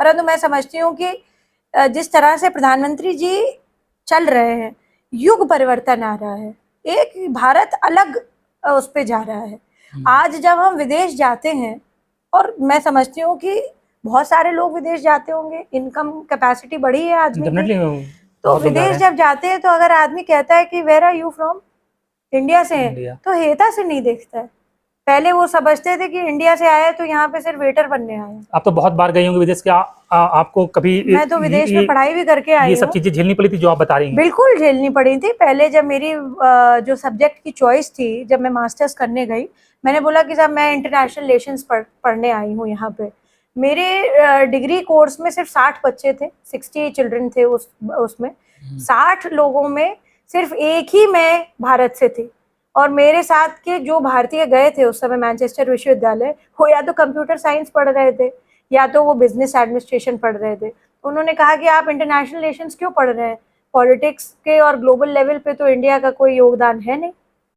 परंतु मैं समझती हूँ कि जिस तरह से प्रधानमंत्री जी चल रहे हैं, युग परिवर्तन आ रहा है, एक भारत अलग उस पे जा रहा है। आज जब हम विदेश जाते हैं, और मैं समझती हूँ कि बहुत सारे लोग विदेश जाते होंगे, इनकम कैपेसिटी बढ़ी है आदमी की, तो विदेश जब जाते हैं तो अगर आदमी कहता है कि where are you from, India से है, तो हेता से नहीं देखता है। पहले वो समझते थे कि इंडिया से आए तो यहाँ पे सिर्फ वेटर बनने आए। आप तो बहुत बार गए होंगे विदेश के, आपको कभी मैं तो विदेश में पढ़ाई भी करके आई हूँ। ये सब चीजें झेलनी पड़ी थी जो आप बता रही हैं? बिल्कुल झेलनी पड़ी थी। पहले जब मेरी जो सब्जेक्ट की चॉइस थी, जब मैं मास्टर्स करने गई, मैंने बोला कि जब मैं इंटरनेशनल रिलेशंस पढ़ने आई हूँ यहाँ पे, मेरे डिग्री कोर्स में सिर्फ 60 बच्चे थे, 60 चिल्ड्रन थे उसमें 60 लोगों में सिर्फ एक ही मैं भारत से थी, और मेरे साथ के जो भारतीय गए थे उस समय मैनचेस्टर विश्वविद्यालय, वो या तो कंप्यूटर साइंस पढ़ रहे थे या तो वो बिजनेस एडमिनिस्ट्रेशन पढ़ रहे थे। उन्होंने कहा कि आप इंटरनेशनल रिलेशंस क्यों पढ़ रहे हैं, पॉलिटिक्स के और ग्लोबल लेवल पे तो इंडिया का कोई योगदान है नहीं।